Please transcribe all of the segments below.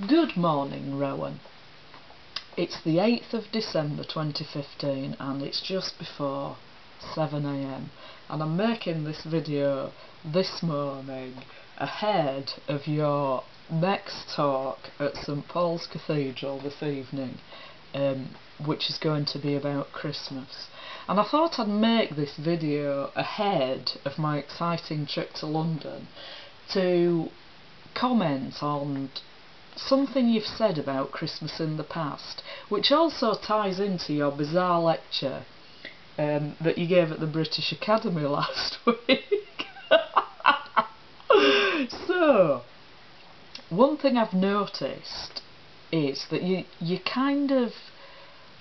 Good morning, Rowan. It's the 8th of December 2015 and it's just before 7 AM and I'm making this video this morning ahead of your next talk at St Paul's Cathedral this evening, which is going to be about Christmas. And I thought I'd make this video ahead of my exciting trip to London to comment on something you've said about Christmas in the past, which also ties into your bizarre lecture that you gave at the British Academy last week. So, one thing I've noticed is that you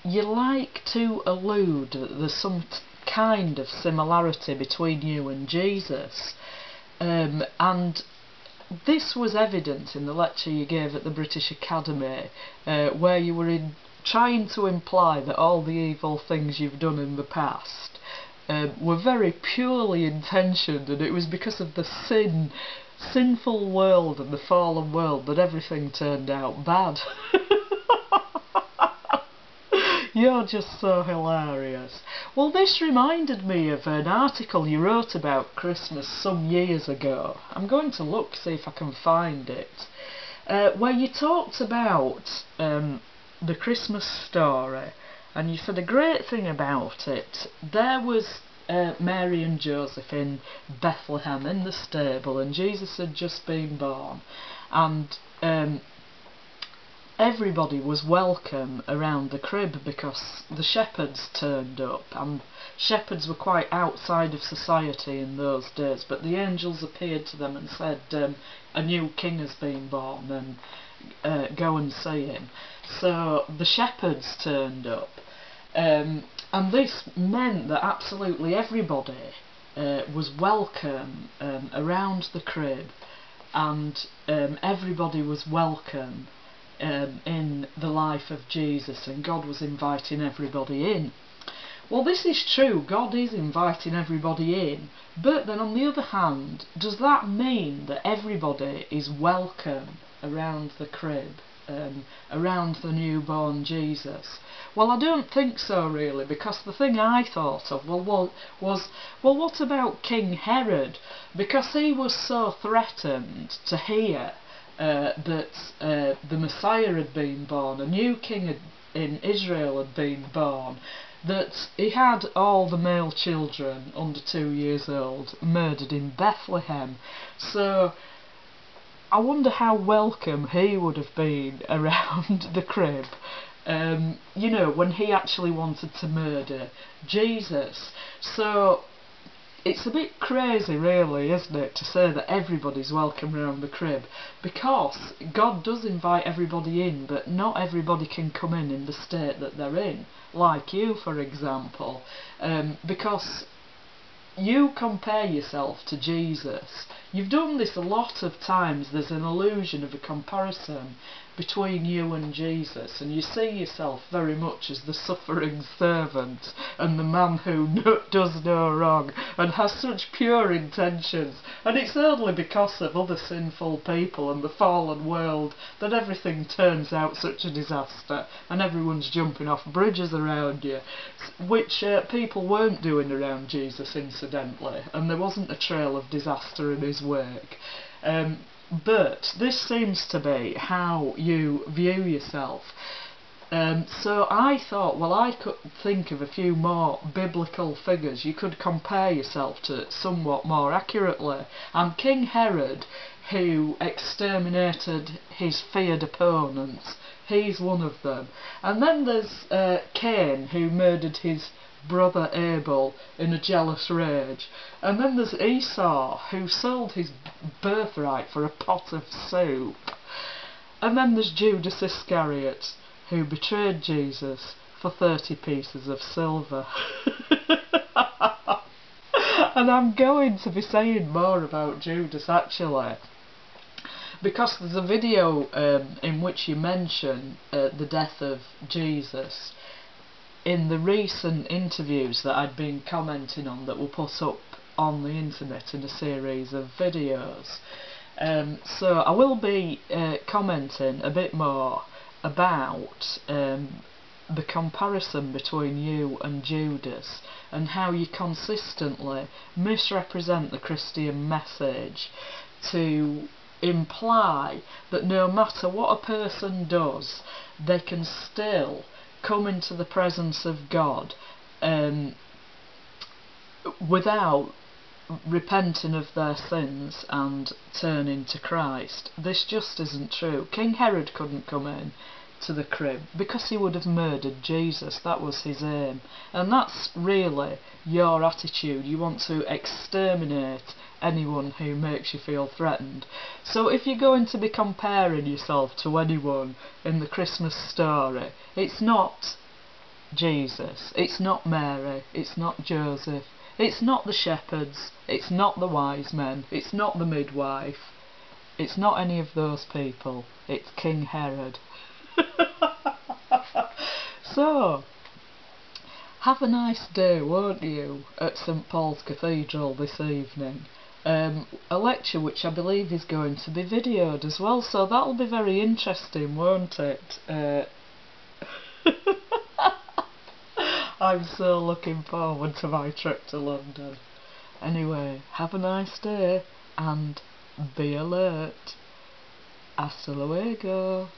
like to allude that there's some kind of similarity between you and Jesus, and this was evident in the lecture you gave at the British Academy, where you were trying to imply that all the evil things you've done in the past were very purely intentioned, and it was because of the sinful world and the fallen world that everything turned out bad. You're just so hilarious. Well, this reminded me of an article you wrote about Christmas some years ago. I'm going to look, see if I can find it, where you talked about the Christmas story, and you said a great thing about it. There was Mary and Joseph in Bethlehem in the stable, and Jesus had just been born, and everybody was welcome around the crib because the shepherds turned up, and shepherds were quite outside of society in those days, but the angels appeared to them and said, a new king has been born and go and see him. So the shepherds turned up, and this meant that absolutely everybody was welcome around the crib, and everybody was welcome in the life of Jesus, and God was inviting everybody in. Well, this is true, God is inviting everybody in, but then on the other hand, does that mean that everybody is welcome around the crib, around the newborn Jesus? Well, I don't think so really, because the thing I thought of was what about King Herod? Because he was so threatened to hear that the Messiah had been born, a new king in Israel had been born, that he had all the male children under 2 years old murdered in Bethlehem. So I wonder how welcome he would have been around the crib, you know, when he actually wanted to murder Jesus. So it's a bit crazy really, isn't it, to say that everybody's welcome around the crib, because God does invite everybody in, but not everybody can come in the state that they're in, like you for example, because you compare yourself to Jesus. You've done this a lot of times. There's an illusion of a comparison between you and Jesus, and you see yourself very much as the suffering servant and the man who does no wrong and has such pure intentions, and it's only because of other sinful people and the fallen world that everything turns out such a disaster and everyone's jumping off bridges around you, which people weren't doing around Jesus incidentally, and there wasn't a trail of disaster in his wake. But this seems to be how you view yourself. So I thought, well, I could think of a few more biblical figures you could compare yourself to somewhat more accurately. And King Herod, who exterminated his feared opponents, he's one of them. And then there's Cain, who murdered his brother Abel in a jealous rage, and then there's Esau, who sold his birthright for a pot of soup, and then there's Judas Iscariot, who betrayed Jesus for 30 pieces of silver. And I'm going to be saying more about Judas actually, because there's a video in which you mention the death of Jesus in the recent interviews that I'd been commenting on that were put up on the internet in a series of videos. So I will be commenting a bit more about the comparison between you and Judas, and how you consistently misrepresent the Christian message to imply that no matter what a person does, they can still come into the presence of God without repenting of their sins and turning to Christ. This just isn't true. King Herod couldn't come in to the crib because he would have murdered Jesus. That was his aim, and that's really your attitude. You want to exterminate anyone who makes you feel threatened. So if you're going to be comparing yourself to anyone in the Christmas story, it's not Jesus, it's not Mary, it's not Joseph, it's not the shepherds, it's not the wise men, it's not the midwife, it's not any of those people, it's King Herod. So, have a nice day, won't you, at St Paul's Cathedral this evening. A lecture which I believe is going to be videoed as well, so that'll be very interesting, won't it? I'm so looking forward to my trip to London. Anyway, have a nice day and be alert. Hasta luego.